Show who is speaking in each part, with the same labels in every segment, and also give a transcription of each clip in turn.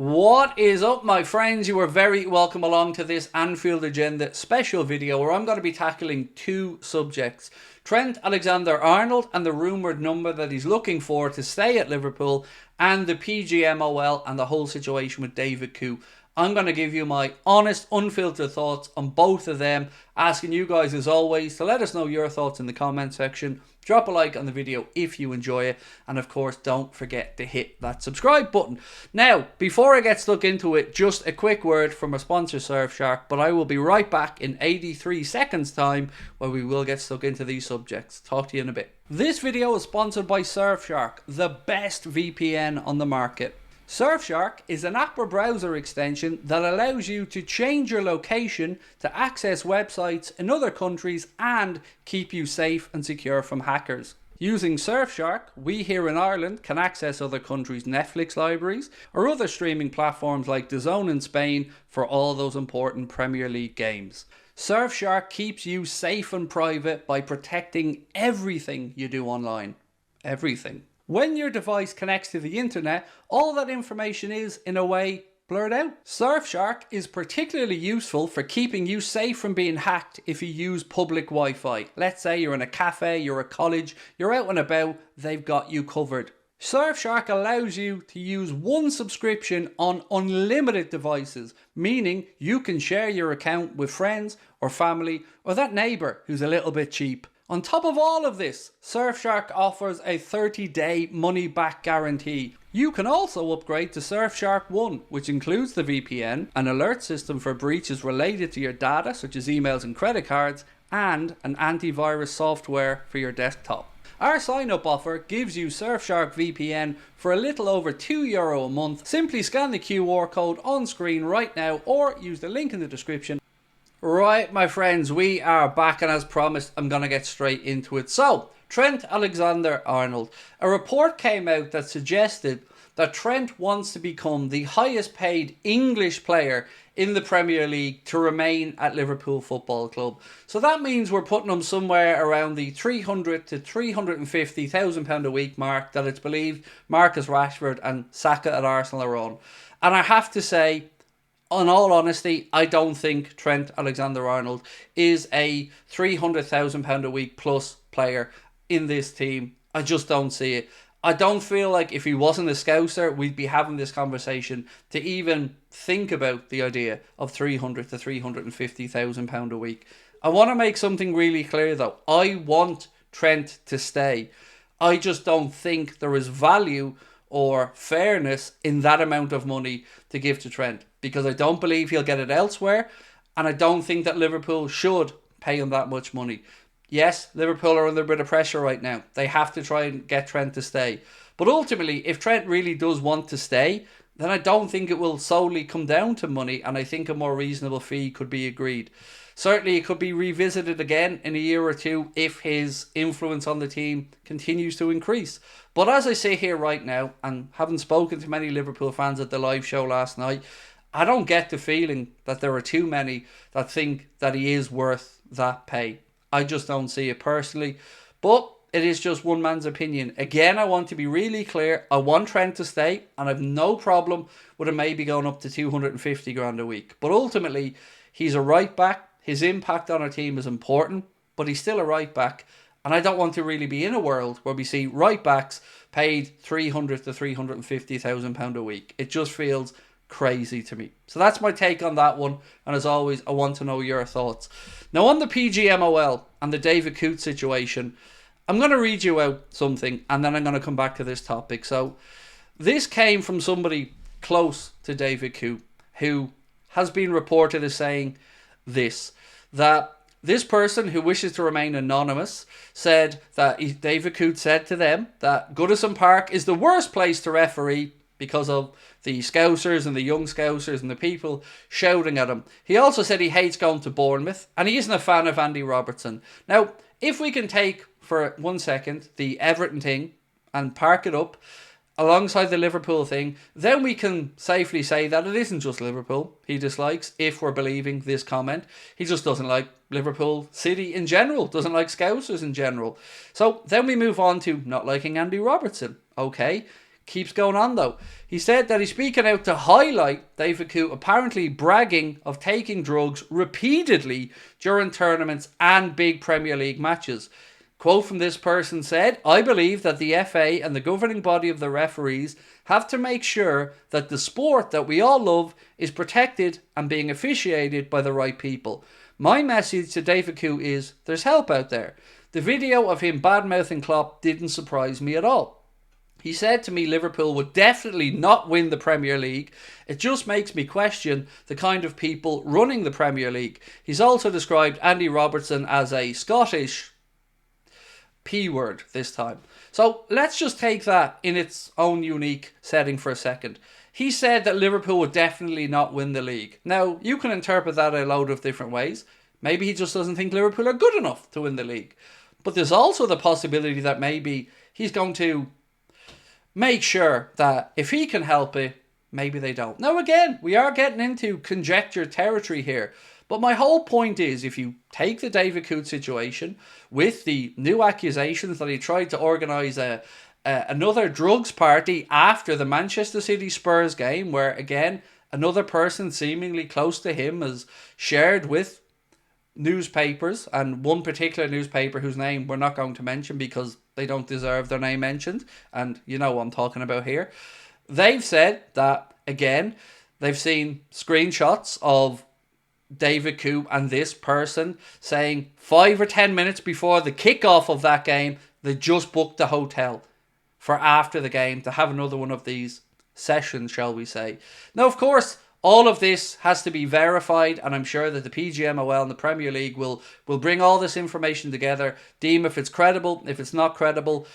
Speaker 1: What is up, my friends? You are very welcome along to this Anfield Agenda special video where I'm going to be tackling two subjects. Trent Alexander-Arnold and the rumoured number that he's looking for to stay at Liverpool, and the PGMOL and the whole situation with David Koo. I'm going to give you my honest, unfiltered thoughts on both of them, asking you guys as always to let us know your thoughts in the comment section. Drop a like on the video if you enjoy it, and of course don't forget to hit that subscribe button. Now, before I get stuck into it, just a quick word from our sponsor Surfshark, but I will be right back in 83 seconds time where we will get stuck into these subjects. Talk to you in a bit. This video is sponsored by Surfshark, the best VPN on the market. Surfshark is an app or browser extension that allows you to change your location to access websites in other countries and keep you safe and secure from hackers. Using Surfshark, we here in Ireland can access other countries' Netflix libraries or other streaming platforms like DAZN in Spain for all those important Premier League games. Surfshark keeps you safe and private by protecting everything you do online. Everything. When your device connects to the internet, all that information is, in a way, blurred out. Surfshark is particularly useful for keeping you safe from being hacked if you use public Wi-Fi. Let's say you're in a cafe, you're at college, you're out and about, they've got you covered. Surfshark allows you to use one subscription on unlimited devices, meaning you can share your account with friends or family or that neighbour who's a little bit cheap. On top of all of this, Surfshark offers a 30-day money-back guarantee. You can also upgrade to Surfshark One, which includes the VPN, an alert system for breaches related to your data, such as emails and credit cards, and an antivirus software for your desktop. Our sign-up offer gives you Surfshark VPN for a little over €2 a month. Simply scan the QR code on screen right now or use the link in the description. Right, my friends, we are back, and as promised, I'm going to get straight into it. So, Trent Alexander-Arnold. A report came out that suggested that Trent wants to become the highest paid English player in the Premier League to remain at Liverpool Football Club. So that means we're putting him somewhere around the £300,000 to £350,000 a week mark that it's believed Marcus Rashford and Saka at Arsenal are on. And I have to say, in all honesty, I don't think Trent Alexander-Arnold is a £300,000 a week plus player in this team. I just don't see it. I don't feel like if he wasn't a Scouser, we'd be having this conversation to even think about the idea of £300,000 to £350,000 a week. I want to make something really clear though. I want Trent to stay. I just don't think there is value or fairness in that amount of money to give to Trent, because I don't believe he'll get it elsewhere, and I don't think that Liverpool should pay him that much money. Yes, Liverpool are under a bit of pressure right now. They have to try and get Trent to stay. But ultimately, if Trent really does want to stay, then I don't think it will solely come down to money, and I think a more reasonable fee could be agreed. Certainly, it could be revisited again in a year or two if his influence on the team continues to increase. But as I say here right now, and having spoken to many Liverpool fans at the live show last night, I don't get the feeling that there are too many that think that he is worth that pay. I just don't see it personally. But it is just one man's opinion. Again, I want to be really clear. I want Trent to stay, and I have no problem with him maybe going up to 250 grand a week. But ultimately, he's a right back. His impact on our team is important, but he's still a right back. And I don't want to really be in a world where we see right backs paid £300,000 to £350,000 a week. It just feels crazy to me. So that's my take on that one. And as always, I want to know your thoughts. Now, on the PGMOL and the David Koo situation, I'm going to read you out something, and then I'm going to come back to this topic. So this came from somebody close to David Koo, who has been reported as saying this, that this person, who wishes to remain anonymous, said that David Koo said to them that Goodison Park is the worst place to referee because of the Scousers and the young Scousers and the people shouting at him. He also said he hates going to Bournemouth, and he isn't a fan of Andy Robertson. Now, if we can take for 1 second the Everton thing and park it up alongside the Liverpool thing, then we can safely say that it isn't just Liverpool he dislikes, if we're believing this comment. He just doesn't like Liverpool City in general, doesn't like Scousers in general. So then we move on to not liking Andy Robertson. Okay, keeps going on though. He said that he's speaking out to highlight David Coote apparently bragging of taking drugs repeatedly during tournaments and big Premier League matches. Quote from this person said, "I believe that the FA and the governing body of the referees have to make sure that the sport that we all love is protected and being officiated by the right people. My message to David Coote is, there's help out there. The video of him bad-mouthing Klopp didn't surprise me at all. He said to me Liverpool would definitely not win the Premier League. It just makes me question the kind of people running the Premier League. He's also described Andy Robertson as a Scottish P word this time." So let's just take that in its own unique setting for a second. He said that Liverpool would definitely not win the league. Now, you can interpret that a load of different ways. Maybe he just doesn't think Liverpool are good enough to win the league. But there's also the possibility that maybe he's going to make sure that if he can help it, maybe they don't. Now again, we are getting into conjecture territory here. But my whole point is, if you take the David Coote situation with the new accusations that he tried to organise another drugs party after the Manchester City Spurs game, where again, another person seemingly close to him has shared with newspapers, and one particular newspaper whose name we're not going to mention because they don't deserve their name mentioned, and you know what I'm talking about here. They've said that, again, they've seen screenshots of David Coote and this person saying 5 or 10 minutes before the kickoff of that game, they just booked the hotel for after the game to have another one of these sessions, shall we say. Now, of course, all of this has to be verified, and I'm sure that the PGMOL and the Premier League will bring all this information together, deem if it's credible, if it's not credible.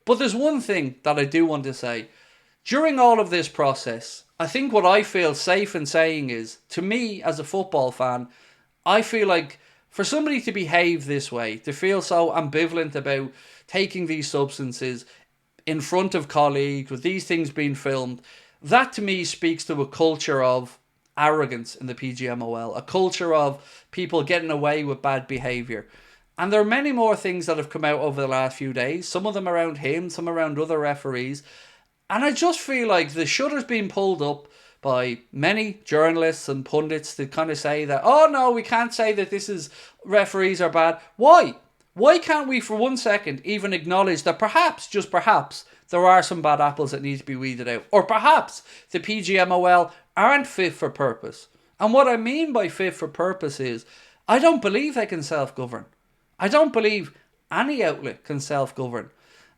Speaker 1: But there's one thing that I do want to say. During all of this process, I think what I feel safe in saying is, to me as a football fan, I feel like for somebody to behave this way, to feel so ambivalent about taking these substances in front of colleagues, with these things being filmed, that to me speaks to a culture of arrogance in the PGMOL, a culture of people getting away with bad behaviour. And there are many more things that have come out over the last few days, some of them around him, some around other referees. And I just feel like the shutter's been pulled up by many journalists and pundits to kind of say that, oh no, we can't say that referees are bad. Why? Why can't we for 1 second even acknowledge that perhaps, just perhaps, there are some bad apples that need to be weeded out? Or perhaps the PGMOL aren't fit for purpose. And what I mean by fit for purpose is, I don't believe they can self-govern. I don't believe any outlet can self-govern.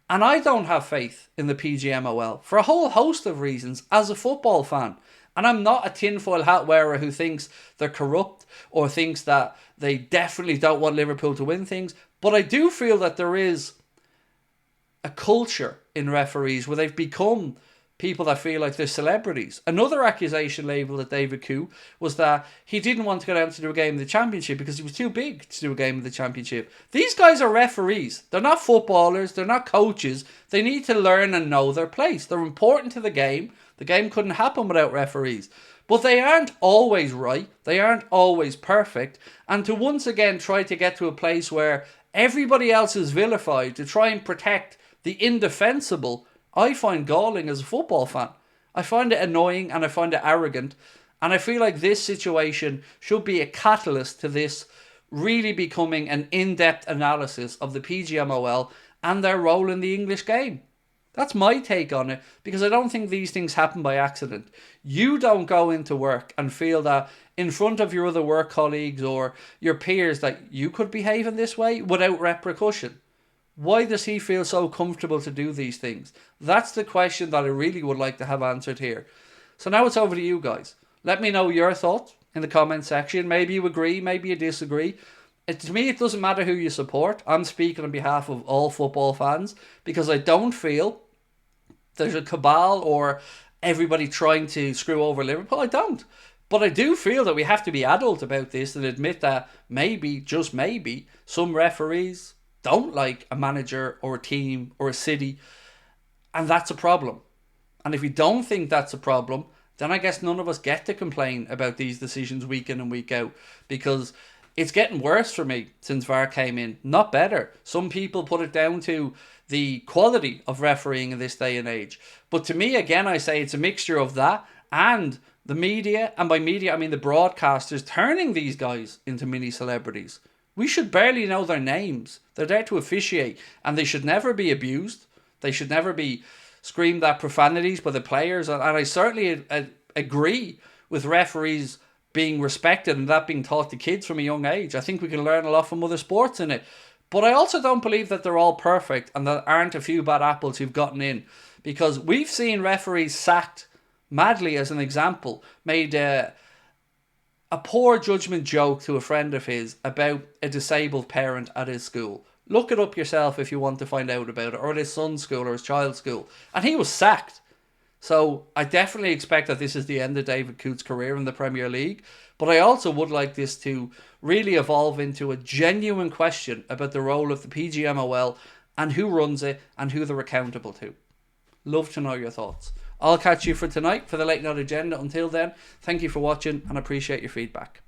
Speaker 1: And I don't have faith in the PGMOL for a whole host of reasons as a football fan. And I'm not a tinfoil hat wearer who thinks they're corrupt or thinks that they definitely don't want Liverpool to win things. But I do feel that there is a culture in referees where they've become people that feel like they're celebrities. Another accusation labelled at David Coote was that he didn't want to go down to do a game of the Championship because he was too big to do a game of the Championship. These guys are referees. They're not footballers. They're not coaches. They need to learn and know their place. They're important to the game. The game couldn't happen without referees. But they aren't always right. They aren't always perfect. And to once again try to get to a place where everybody else is vilified to try and protect the indefensible, I find galling as a football fan. I find it annoying and I find it arrogant. And I feel like this situation should be a catalyst to this really becoming an in-depth analysis of the PGMOL and their role in the English game. That's my take on it, because I don't think these things happen by accident. You don't go into work and feel that in front of your other work colleagues or your peers that you could behave in this way without repercussion. Why does he feel so comfortable to do these things? That's the question that I really would like to have answered here. So now it's over to you guys. Let me know your thoughts in the comment section. Maybe you agree, maybe you disagree. To me, it doesn't matter who you support. I'm speaking on behalf of all football fans because I don't feel there's a cabal or everybody trying to screw over Liverpool. I don't. But I do feel that we have to be adult about this and admit that maybe, just maybe, some referees don't like a manager or a team or a city, and that's a problem. And if you don't think that's a problem, then I guess none of us get to complain about these decisions week in and week out, because it's getting worse for me since VAR came in, not better. Some people put it down to the quality of refereeing in this day and age. But to me, again, I say it's a mixture of that and the media, and by media I mean the broadcasters, turning these guys into mini celebrities. We should barely know their names. They're there to officiate, and they should never be abused. They should never be screamed at profanities by the players. And I certainly agree with referees being respected and that being taught to kids from a young age. I think we can learn a lot from other sports in it. But I also don't believe that they're all perfect and that aren't a few bad apples who've gotten in. Because we've seen referees sacked madly, as an example, made a poor judgment joke to a friend of his about a disabled parent at his school. Look it up yourself if you want to find out about it, or at his son's school or his child's school. And he was sacked. So I definitely expect that this is the end of David Coote's career in the Premier League. But I also would like this to really evolve into a genuine question about the role of the PGMOL and who runs it and who they're accountable to. Love to know your thoughts. I'll catch you for tonight for the Late Night Agenda. Until then, thank you for watching and appreciate your feedback.